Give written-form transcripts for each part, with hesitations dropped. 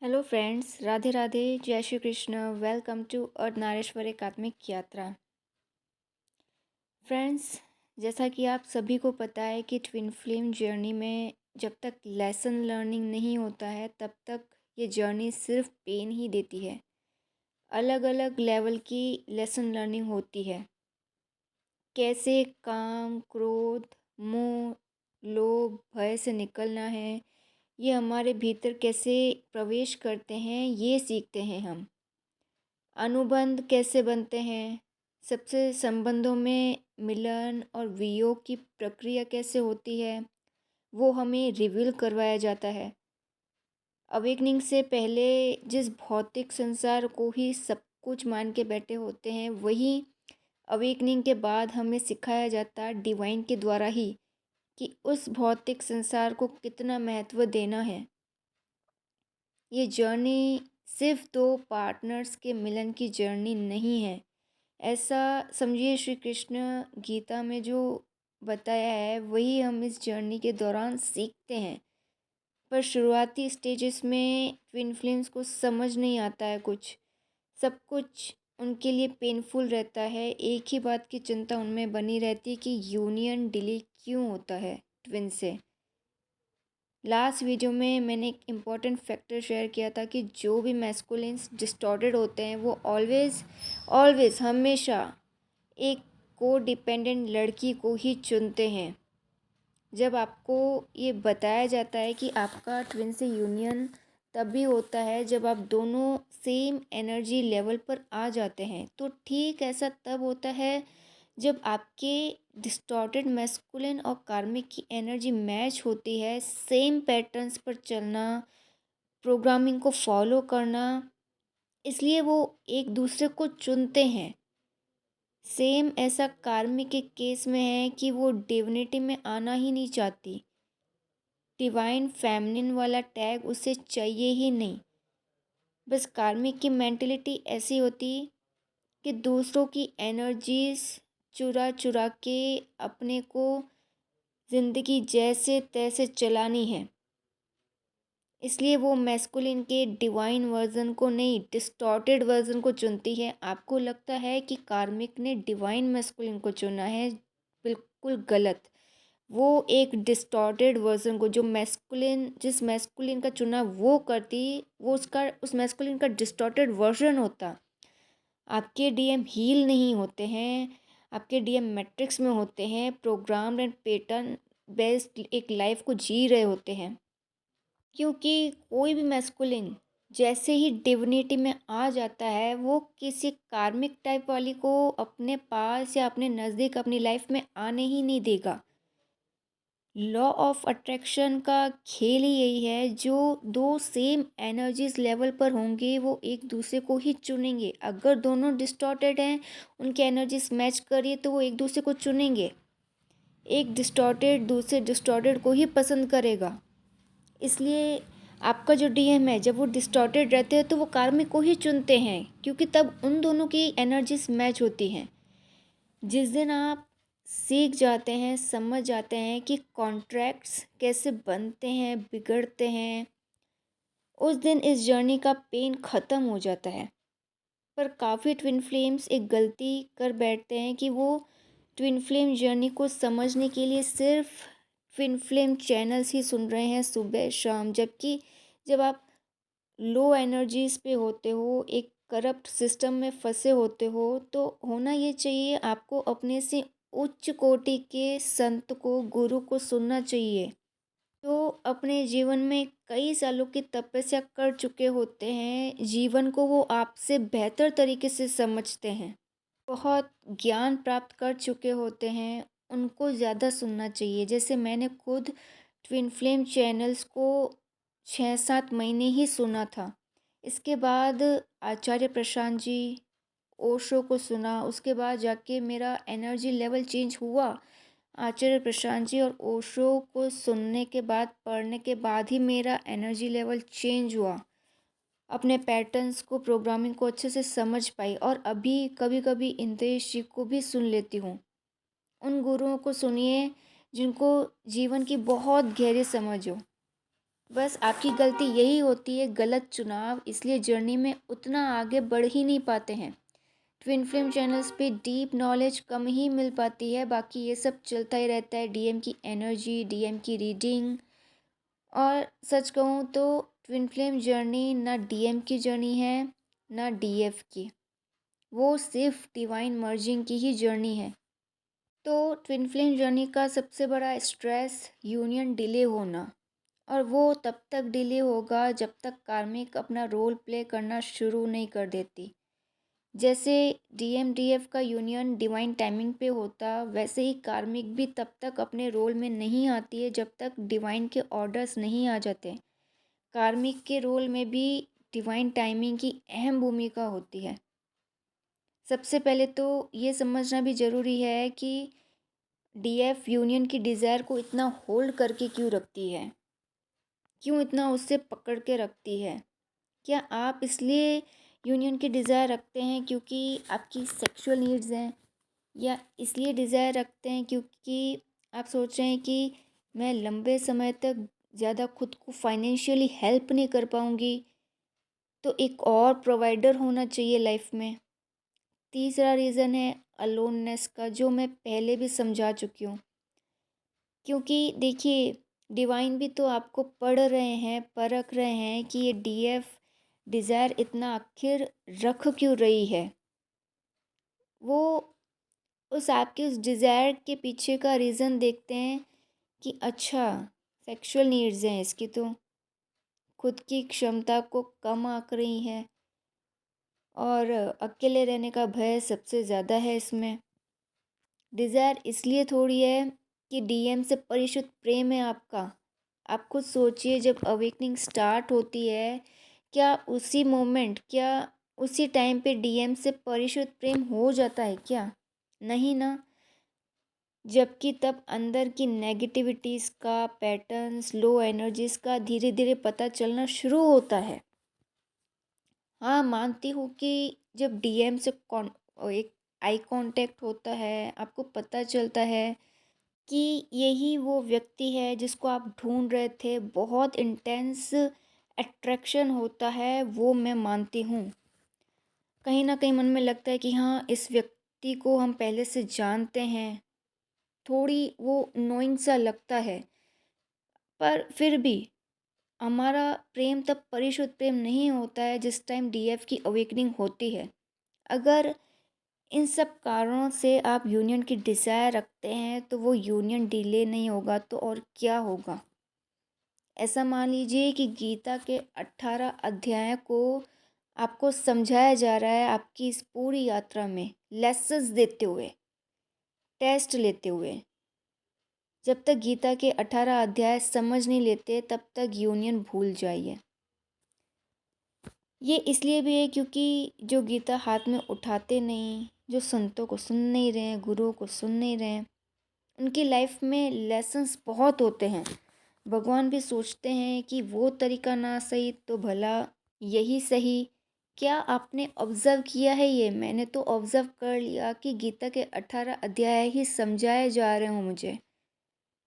Hello friends, Radhe Radhe, जय Shri Krishna. Welcome to Ardhanarishvara एकात्मिक यात्रा। फ्रेंड्स, जैसा कि आप सभी को पता है कि ट्विन फ्लेम जर्नी में जब तक लेसन लर्निंग नहीं होता है तब तक ये जर्नी सिर्फ पेन ही देती है। अलग अलग लेवल की लेसन लर्निंग होती है। कैसे काम, क्रोध, मोह, लोभ, भय से निकलना है, ये हमारे भीतर कैसे प्रवेश करते हैं, ये सीखते हैं हम। अनुबंध कैसे बनते हैं, सबसे संबंधों में मिलन और वियोग की प्रक्रिया कैसे होती है, वो हमें रिवील करवाया जाता है। अवेकनिंग से पहले जिस भौतिक संसार को ही सब कुछ मान के बैठे होते हैं, वही अवेकनिंग के बाद हमें सिखाया जाता है डिवाइन के द्वारा ही कि उस भौतिक संसार को कितना महत्व देना है। ये जर्नी सिर्फ दो पार्टनर्स के मिलन की जर्नी नहीं है। ऐसा समझिए, श्री कृष्ण गीता में जो बताया है वही हम इस जर्नी के दौरान सीखते हैं। पर शुरुआती स्टेजेस में ट्विन फ्लेम्स को समझ नहीं आता है कुछ। सब कुछ उनके लिए पेनफुल रहता है। एक ही बात की चिंता उनमें बनी रहती है कि यूनियन डिले क्यों होता है ट्विन से। लास्ट वीडियो में मैंने एक इम्पॉर्टेंट फैक्टर शेयर किया था कि जो भी मैस्कुलिन्स डिस्टॉर्टेड होते हैं वो ऑलवेज ऑलवेज हमेशा एक को डिपेंडेंट लड़की को ही चुनते हैं। जब आपको ये बताया जाता है कि आपका ट्विन से यूनियन तभी होता है जब आप दोनों सेम एनर्जी लेवल पर आ जाते हैं, तो ठीक ऐसा तब होता है जब आपके डिस्टॉर्टेड मैस्कुलिन और कार्मिक की एनर्जी मैच होती है। सेम पैटर्न्स पर चलना, प्रोग्रामिंग को फॉलो करना, इसलिए वो एक दूसरे को चुनते हैं। सेम ऐसा कार्मिक के केस में है कि वो डिविनिटी में आना ही नहीं चाहती। डिवाइन फेमिनिन वाला टैग उसे चाहिए ही नहीं। बस कार्मिक की मेंटलिटी ऐसी होती कि दूसरों की एनर्जीज चुरा चुरा के अपने को ज़िंदगी जैसे तैसे चलानी है। इसलिए वो मैस्कुलिन के डिवाइन वर्जन को नहीं, डिस्टॉर्टेड वर्जन को चुनती है। आपको लगता है कि कार्मिक ने डिवाइन मैस्कुलिन को चुना है, बिल्कुल गलत। वो एक डिस्टॉर्टेड वर्जन को, जो मैस्कुलिन जिस मैस्कुलिन का चुना वो करती, वो उसका उस मैस्कुलिन का डिस्टॉर्टेड वर्जन होता। आपके डीएम हील नहीं होते हैं, आपके डीएम मैट्रिक्स में होते हैं, प्रोग्राम एंड पैटर्न बेस्ड एक लाइफ को जी रहे होते हैं। क्योंकि कोई भी मैस्कुलिन जैसे ही डिविनिटी में आ जाता है, वो किसी कार्मिक टाइप वाली को अपने पास या अपने नज़दीक अपनी लाइफ में आने ही नहीं देगा। लॉ ऑफ अट्रैक्शन का खेल ही यही है, जो दो सेम एनर्जीज लेवल पर होंगे वो एक दूसरे को ही चुनेंगे। अगर दोनों डिस्टॉर्टेड हैं, उनकी एनर्जीज मैच करिए तो वो एक दूसरे को चुनेंगे। एक डिस्टॉर्टेड दूसरे डिस्टॉर्टेड को ही पसंद करेगा। इसलिए आपका जो डीएम है, जब वो डिस्टॉर्टेड रहते हैं तो वो कार्मिक को ही चुनते हैं, क्योंकि तब उन दोनों की एनर्जीज मैच होती हैं। जिस दिन आप सीख जाते हैं, समझ जाते हैं कि कॉन्ट्रैक्ट्स कैसे बनते हैं, बिगड़ते हैं, उस दिन इस जर्नी का पेन ख़त्म हो जाता है। पर काफ़ी ट्विन फ्लेम्स एक गलती कर बैठते हैं कि वो ट्विन फ्लेम जर्नी को समझने के लिए सिर्फ ट्विन फ्लेम चैनल्स ही सुन रहे हैं सुबह शाम। जबकि जब आप लो एनर्जीज पे होते हो, एक करप्ट सिस्टम में फंसे होते हो, तो होना ये चाहिए आपको अपने से उच्च कोटि के संत को, गुरु को सुनना चाहिए। तो अपने जीवन में कई सालों की तपस्या कर चुके होते हैं, जीवन को वो आपसे बेहतर तरीके से समझते हैं, बहुत ज्ञान प्राप्त कर चुके होते हैं, उनको ज़्यादा सुनना चाहिए। जैसे मैंने खुद ट्विन फ्लेम चैनल्स को 6-7 महीने ही सुना था। इसके बाद आचार्य प्रशांत जी, ओशो को सुना, उसके बाद जाके मेरा एनर्जी लेवल चेंज हुआ। आचार्य प्रशांत जी और ओशो को सुनने के बाद, पढ़ने के बाद ही मेरा एनर्जी लेवल चेंज हुआ। अपने पैटर्न्स को, प्रोग्रामिंग को अच्छे से समझ पाई। और अभी कभी कभी इंद्रेश जी को भी सुन लेती हूँ। उन गुरुओं को सुनिए जिनको जीवन की बहुत गहरी समझ हो। बस आपकी गलती यही होती है, गलत चुनाव, इसलिए जर्नी में उतना आगे बढ़ ही नहीं पाते हैं। ट्विन फ्लेम चैनल्स पे डीप नॉलेज कम ही मिल पाती है, बाकी ये सब चलता ही रहता है, डीएम की एनर्जी, डीएम की रीडिंग। और सच कहूँ तो ट्विन फ्लेम जर्नी ना डीएम की जर्नी है, ना डीएफ की, वो सिर्फ डिवाइन मर्जिंग की ही जर्नी है। तो ट्विन फ्लेम जर्नी का सबसे बड़ा स्ट्रेस यूनियन डिले होना, और वो तब तक डिले होगा जब तक कार्मिक अपना रोल प्ले करना शुरू नहीं कर देती। जैसे डीएम डीएफ का यूनियन डिवाइन टाइमिंग पे होता, वैसे ही कार्मिक भी तब तक अपने रोल में नहीं आती है जब तक डिवाइन के ऑर्डर्स नहीं आ जाते। कार्मिक के रोल में भी डिवाइन टाइमिंग की अहम भूमिका होती है। सबसे पहले तो ये समझना भी ज़रूरी है कि डीएफ यूनियन की डिज़ायर को इतना होल्ड करके क्यों रखती है, क्यों इतना उससे पकड़ के रखती है। क्या आप इसलिए यूनियन की डिज़ायर रखते हैं क्योंकि आपकी सेक्सुअल नीड्स हैं, या इसलिए डिज़ायर रखते हैं क्योंकि आप सोच रहे हैं कि मैं लंबे समय तक ज़्यादा खुद को फाइनेंशियली हेल्प नहीं कर पाऊँगी, तो एक और प्रोवाइडर होना चाहिए लाइफ में। तीसरा रीज़न है अलोननेस का, जो मैं पहले भी समझा चुकी हूँ। क्योंकि देखिए, डिवाइन भी तो आपको पढ़ रहे हैं, परख रहे हैं कि ये डीएफ डिज़ायर इतना आखिर रख क्यों रही है। वो उस आपके उस डिज़ायर के पीछे का रीज़न देखते हैं कि अच्छा, सेक्सुअल नीड्स हैं इसकी, तो खुद की क्षमता को कम आंक रही है, और अकेले रहने का भय सबसे ज़्यादा है इसमें। डिज़ायर इसलिए थोड़ी है कि डीएम से परिशुद्ध प्रेम है आपका। आप खुद सोचिए, जब अवेकनिंग स्टार्ट होती है, क्या उसी मोमेंट, क्या उसी टाइम पे डीएम से परिशुद्ध प्रेम हो जाता है क्या? नहीं ना। जबकि तब अंदर की नेगेटिविटीज़ का, पैटर्न्स, लो एनर्जीज़ का धीरे धीरे पता चलना शुरू होता है। हाँ, मानती हूँ कि जब डीएम से कॉन एक आई कांटेक्ट होता है, आपको पता चलता है कि यही वो व्यक्ति है जिसको आप ढूंढ रहे थे, बहुत इंटेंस अट्रैक्शन होता है, वो मैं मानती हूँ। कहीं न कहीं मन में लगता है कि हाँ, इस व्यक्ति को हम पहले से जानते हैं, थोड़ी वो नोइंग सा लगता है। पर फिर भी हमारा प्रेम तब परिशुद्ध प्रेम नहीं होता है जिस टाइम डीएफ की अवेकनिंग होती है। अगर इन सब कारणों से आप यूनियन की डिज़ायर रखते हैं, तो वो यूनियन डिले नहीं होगा तो और क्या होगा। ऐसा मान लीजिए कि गीता के 18 अध्याय को आपको समझाया जा रहा है आपकी इस पूरी यात्रा में, लेसन्स देते हुए, टेस्ट लेते हुए। जब तक गीता के 18 अध्याय समझ नहीं लेते, तब तक यूनियन भूल जाइए। ये इसलिए भी है क्योंकि जो गीता हाथ में उठाते नहीं, जो संतों को सुन नहीं रहे हैं, गुरुओं को सुन नहीं रहे हैं, उनकी लाइफ में लेसन्स बहुत होते हैं। भगवान भी सोचते हैं कि वो तरीका ना सही तो भला यही सही। क्या आपने ऑब्ज़र्व किया है ये? मैंने तो ऑब्ज़र्व कर लिया कि गीता के 18 अध्याय ही समझाए जा रहे हों मुझे।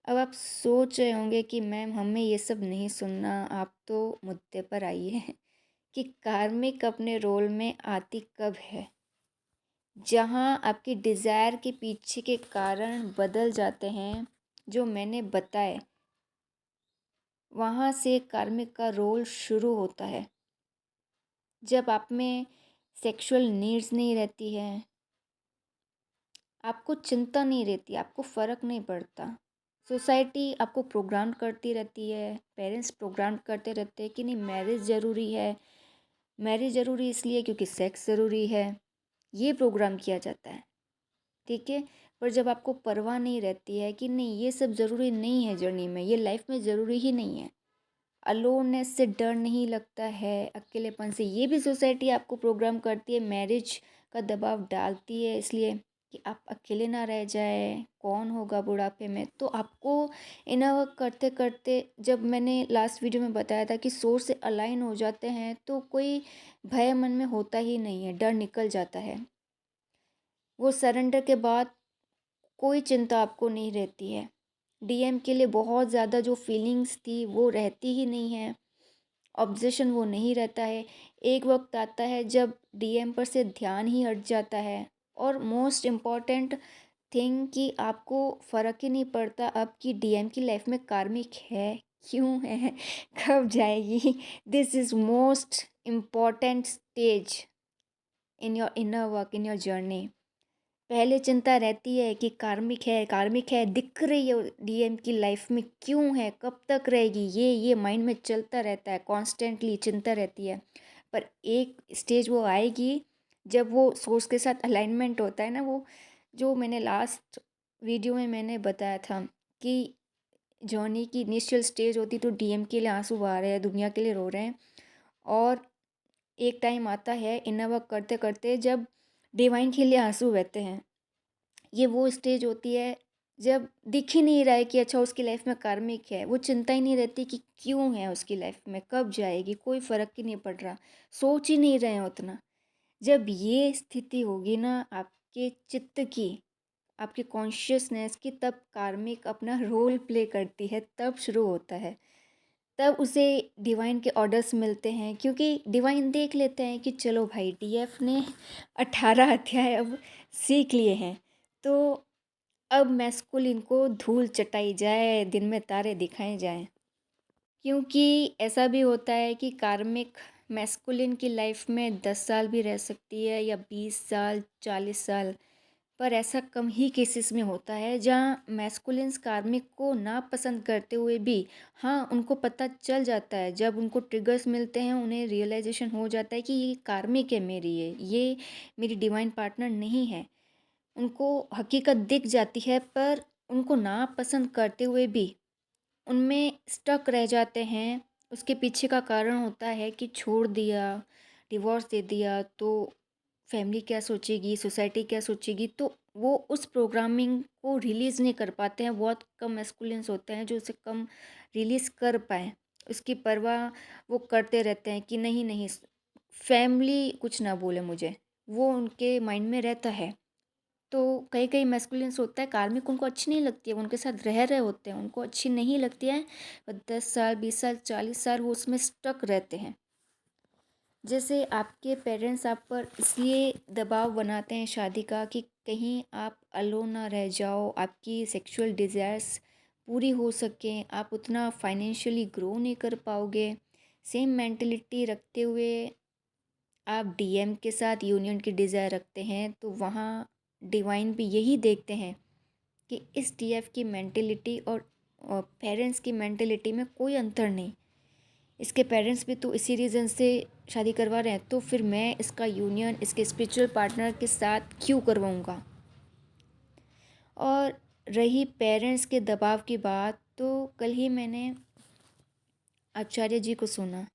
अब आप सोच रहे होंगे कि मैम, हमें ये सब नहीं सुनना, आप तो मुद्दे पर आइए कि कार्मिक अपने रोल में आती कब है। जहाँ आपकी डिज़ायर के पीछे के कारण बदल जाते हैं, जो मैंने बताए, वहाँ से कार्मिक का रोल शुरू होता है। जब आप में सेक्सुअल नीड्स नहीं रहती है, आपको चिंता नहीं रहती, आपको फ़र्क नहीं पड़ता। सोसाइटी आपको प्रोग्राम करती रहती है, पेरेंट्स प्रोग्राम करते रहते हैं कि नहीं, मैरिज ज़रूरी है, मैरिज ज़रूरी इसलिए क्योंकि सेक्स ज़रूरी है। ये प्रोग्राम किया जाता है, ठीक है। पर जब आपको परवाह नहीं रहती है कि नहीं, ये सब ज़रूरी नहीं है जर्नी में, ये लाइफ में ज़रूरी ही नहीं है, अलोननेस से डर नहीं लगता है, अकेलेपन से, ये भी सोसाइटी आपको प्रोग्राम करती है, मैरिज का दबाव डालती है इसलिए कि आप अकेले ना रह जाए, कौन होगा बुढ़ापे में। तो आपको इन्हें करते करते, जब मैंने लास्ट वीडियो में बताया था कि सोर्स से अलाइन हो जाते हैं, तो कोई भय मन में होता ही नहीं है, डर निकल जाता है। वो सरेंडर के बाद कोई चिंता आपको नहीं रहती है। डीएम के लिए बहुत ज़्यादा जो फीलिंग्स थी वो रहती ही नहीं है, ऑब्सेशन वो नहीं रहता है। एक वक्त आता है जब डीएम पर से ध्यान ही हट जाता है, और मोस्ट इम्पॉर्टेंट थिंग कि आपको फ़र्क ही नहीं पड़ता अब कि डीएम की लाइफ में कार्मिक है, क्यों है, कब जाएगी। This is most important stage in your inner work, in your journey. पहले चिंता रहती है कि कार्मिक है, दिख रही है डीएम की लाइफ में, क्यों है, कब तक रहेगी, ये माइंड में चलता रहता है, कॉन्स्टेंटली चिंता रहती है। पर एक स्टेज वो आएगी जब वो सोर्स के साथ अलाइनमेंट होता है ना, वो जो मैंने लास्ट वीडियो में मैंने बताया था कि जॉनी की इनिशियल स्टेज होती तो डीएम के लिए आंसू बहा रहे हैं, दुनिया के लिए रो रहे हैं, और एक टाइम आता है इनर वर्क करते करते जब डिवाइन के लिए आंसू बहते हैं। ये वो स्टेज होती है जब दिख ही नहीं रहा है कि अच्छा उसकी लाइफ में कार्मिक है, वो चिंता ही नहीं रहती कि क्यों है उसकी लाइफ में, कब जाएगी, कोई फ़र्क ही नहीं पड़ रहा, सोच ही नहीं रहे हैं उतना। जब ये स्थिति होगी ना आपके चित्त की, आपके कॉन्शियसनेस की, तब कार्मिक अपना रोल प्ले करती है, तब शुरू होता है। तब उसे डिवाइन के ऑर्डर्स मिलते हैं, क्योंकि डिवाइन देख लेते हैं कि चलो भाई डीएफ ने 18 अध्याय अब सीख लिए हैं, तो अब मैस्कुलिन को धूल चटाई जाए, दिन में तारे दिखाए जाएं। क्योंकि ऐसा भी होता है कि कार्मिक मैस्कुलिन की लाइफ में 10 साल भी रह सकती है, या 20 साल, 40 साल, पर ऐसा कम ही केसेस में होता है जहाँ मैस्कुलिन्स कार्मिक को ना पसंद करते हुए भी, हाँ उनको पता चल जाता है, जब उनको ट्रिगर्स मिलते हैं उन्हें रियलाइजेशन हो जाता है कि ये कार्मिक है मेरी, ये मेरी डिवाइन पार्टनर नहीं है। उनको हकीकत दिख जाती है, पर उनको ना पसंद करते हुए भी उनमें स्टक रह जाते हैं। उसके पीछे का कारण होता है कि छोड़ दिया, डिवोर्स दे दिया तो फैमिली क्या सोचेगी, सोसाइटी क्या सोचेगी, तो वो उस प्रोग्रामिंग को रिलीज़ नहीं कर पाते हैं। बहुत कम मैस्कुलिन्स होते हैं जो उसे कम रिलीज़ कर पाएँ। उसकी परवाह वो करते रहते हैं कि नहीं नहीं, फैमिली कुछ ना बोले मुझे, वो उनके माइंड में रहता है। तो कई कई मैस्कुलिन्स होता है कार्मिक, उनको अच्छी नहीं लगती है, वो उनके साथ रह रहे होते हैं, उनको अच्छी नहीं लगती है, और 10 साल, 20 साल, 40 साल वो उसमें स्टक रहते हैं। जैसे आपके पेरेंट्स आप पर इसलिए दबाव बनाते हैं शादी का कि कहीं आप अलोन ना रह जाओ, आपकी सेक्सुअल डिज़ायर्स पूरी हो सकें, आप उतना फाइनेंशियली ग्रो नहीं कर पाओगे। सेम मेंटलिटी रखते हुए आप डीएम के साथ यूनियन की डिज़ायर रखते हैं, तो वहाँ डिवाइन भी यही देखते हैं कि इस डीएफ की मेंटलिटी और पेरेंट्स की मेंटलिटी में कोई अंतर नहीं। इसके पेरेंट्स भी तो इसी रीज़न से शादी करवा रहे हैं, तो फिर मैं इसका यूनियन इसके स्पिरिचुअल पार्टनर के साथ क्यों करवाऊँगा। और रही पेरेंट्स के दबाव की बात, तो कल ही मैंने आचार्य जी को सुना,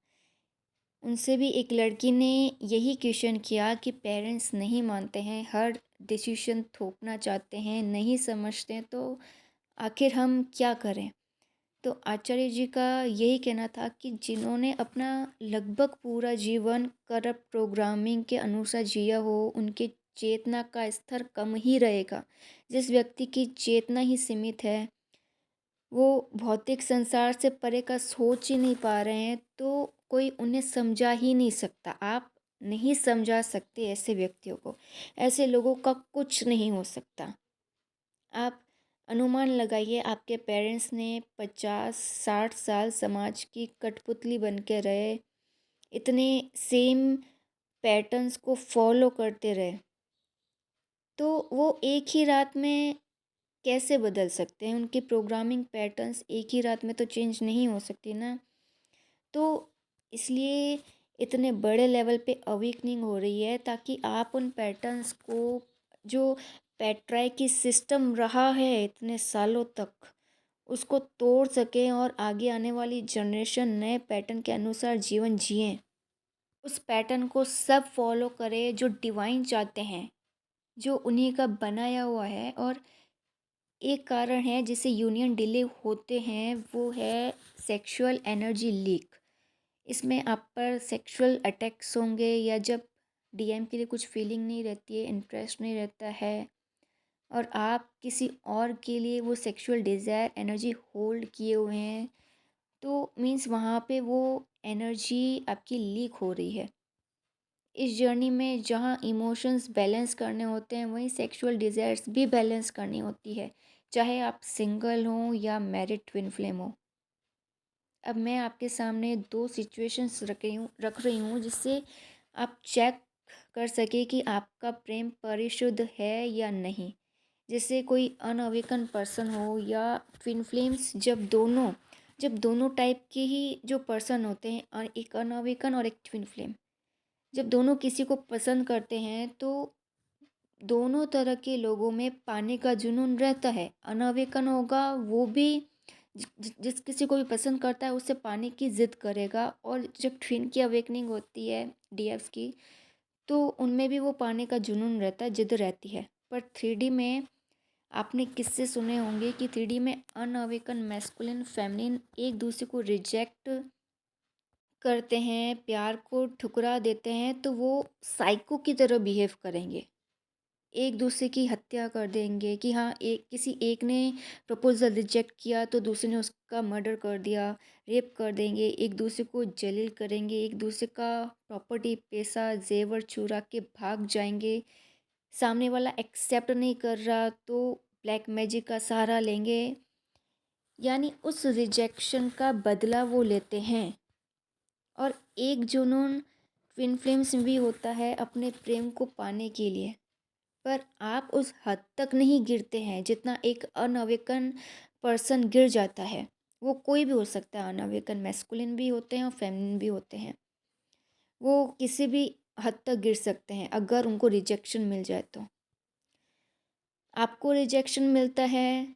उनसे भी एक लड़की ने यही क्वेश्चन किया कि पेरेंट्स नहीं मानते हैं, हर डिसीजन थोपना चाहते हैं, नहीं समझते हैं, तो आखिर हम क्या करें। तो आचार्य जी का यही कहना था कि जिन्होंने अपना लगभग पूरा जीवन करप्ट प्रोग्रामिंग के अनुसार जिया हो, उनके चेतना का स्तर कम ही रहेगा। जिस व्यक्ति की चेतना ही सीमित है, वो भौतिक संसार से परे का सोच ही नहीं पा रहे हैं, तो कोई उन्हें समझा ही नहीं सकता। आप नहीं समझा सकते ऐसे व्यक्तियों को, ऐसे लोगों का कुछ नहीं हो सकता। आप अनुमान लगाइए, आपके पेरेंट्स ने 50-60 साल समाज की कठपुतली बन के रहे, इतने सेम पैटर्न्स को फॉलो करते रहे, तो वो एक ही रात में कैसे बदल सकते हैं। उनकी प्रोग्रामिंग पैटर्न्स एक ही रात में तो चेंज नहीं हो सकती ना। तो इसलिए इतने बड़े लेवल पे अवेकनिंग हो रही है, ताकि आप उन पैटर्न्स को, जो पैट्रार्की सिस्टम रहा है इतने सालों तक, उसको तोड़ सकें और आगे आने वाली जनरेशन नए पैटर्न के अनुसार जीवन जिएं। उस पैटर्न को सब फॉलो करें जो डिवाइन चाहते हैं, जो उन्हीं का बनाया हुआ है। और एक कारण है जिसे यूनियन डिले होते हैं, वो है सेक्सुअल एनर्जी लीक। इसमें आप पर सेक्सुअल अटैक्स होंगे, या जब डीएम के लिए कुछ फीलिंग नहीं रहती है, इंटरेस्ट नहीं रहता है, और आप किसी और के लिए वो सेक्सुअल डिज़ायर एनर्जी होल्ड किए हुए हैं, तो मीन्स वहाँ पे वो एनर्जी आपकी लीक हो रही है। इस जर्नी में जहाँ इमोशंस बैलेंस करने होते हैं, वहीं सेक्सुअल डिज़ायर्स भी बैलेंस करनी होती है, चाहे आप सिंगल हों या मैरिड ट्विन फ्लेम हो। अब मैं आपके सामने दो सिचुएशंस रख रही हूँ जिससे आप चेक कर सके कि आपका प्रेम परिशुद्ध है या नहीं। जैसे कोई अनअवेकन पर्सन हो या ट्विन फ्लेम्स, जब दोनों टाइप के ही जो पर्सन होते हैं, एक अनअवेकन और एक ट्विन फ्लेम, जब दोनों किसी को पसंद करते हैं तो दोनों तरह के लोगों में पाने का जुनून रहता है। अनअवेकन होगा वो भी जिस किसी को भी पसंद करता है उससे पाने की ज़िद करेगा, और जब ट्विन की अवेकनिंग होती है डीएफ्स की, तो उनमें भी वो पाने का जुनून रहता है, ज़िद रहती है। पर थ्री डी में आपने किस्से सुने होंगे कि थ्री डी में अनअवेकन मैस्कुलिन फेमिनिन एक दूसरे को रिजेक्ट करते हैं, प्यार को ठुकरा देते हैं, तो वो साइको की तरह बिहेव करेंगे, एक दूसरे की हत्या कर देंगे कि हाँ, एक किसी एक ने प्रपोज़ल रिजेक्ट किया तो दूसरे ने उसका मर्डर कर दिया, रेप कर देंगे, एक दूसरे को जलील करेंगे, एक दूसरे का प्रॉपर्टी, पैसा, जेवर चुरा के भाग जाएंगे। सामने वाला एक्सेप्ट नहीं कर रहा तो ब्लैक मैजिक का सहारा लेंगे, यानी उस रिजेक्शन का बदला वो लेते हैं। और एक जुनून ट्विन फ्लेम्स में भी होता है अपने प्रेम को पाने के लिए, पर आप उस हद तक नहीं गिरते हैं जितना एक अनअवेकन पर्सन गिर जाता है। वो कोई भी हो सकता है, अनअवेकन मैस्कुलिन भी होते हैं और फेमिनिन भी होते हैं। वो किसी भी हद तक गिर सकते हैं अगर उनको रिजेक्शन मिल जाए तो। आपको रिजेक्शन मिलता है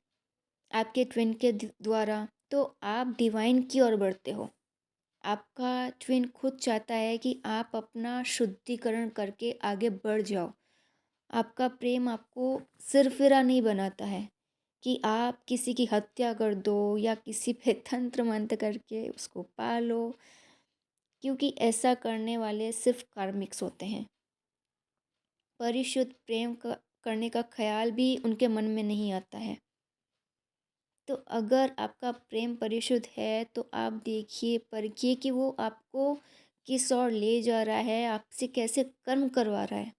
आपके ट्विन के द्वारा, तो आप डिवाइन की ओर बढ़ते हो। आपका ट्विन खुद चाहता है कि आप अपना शुद्धिकरण करके आगे बढ़ जाओ। आपका प्रेम आपको सिरफिरा नहीं बनाता है कि आप किसी की हत्या कर दो या किसी पे तंत्र मंत्र करके उसको पालो, क्योंकि ऐसा करने वाले सिर्फ कार्मिक्स होते हैं। परिशुद्ध प्रेम करने का ख्याल भी उनके मन में नहीं आता है। तो अगर आपका प्रेम परिशुद्ध है तो आप देखिए, परखिए कि वो आपको किस ओर ले जा रहा है, आपसे कैसे कर्म करवा रहा है।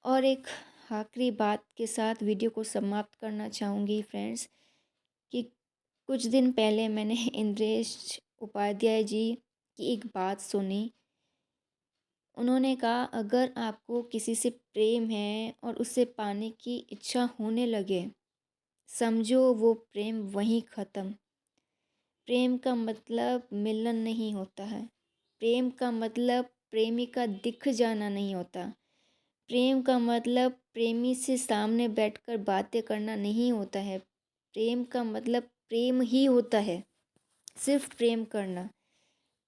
और एक आखिरी बात के साथ वीडियो को समाप्त करना चाहूँगी फ्रेंड्स, कि कुछ दिन पहले मैंने इंद्रेश उपाध्याय जी की एक बात सुनी। उन्होंने कहा, अगर आपको किसी से प्रेम है और उसे पाने की इच्छा होने लगे, समझो वो प्रेम वहीं ख़त्म। प्रेम का मतलब मिलन नहीं होता है। प्रेम का मतलब प्रेमी का दिख जाना नहीं होता। प्रेम का मतलब प्रेमी से सामने बैठकर बातें करना नहीं होता है। प्रेम का मतलब प्रेम ही होता है, सिर्फ प्रेम करना।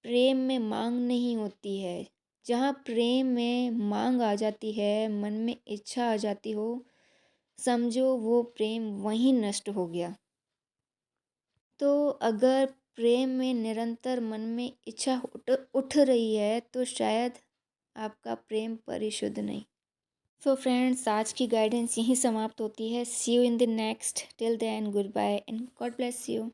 प्रेम में मांग नहीं होती है। जहाँ प्रेम में मांग आ जाती है, मन में इच्छा आ जाती हो, समझो वो प्रेम वहीं नष्ट हो गया। तो अगर प्रेम में निरंतर मन में इच्छा उठ रही है तो शायद आपका प्रेम परिशुद्ध नहीं। सो फ्रेंड्स, आज की गाइडेंस यहीं समाप्त होती है। See you in the next, till then goodbye and God bless you.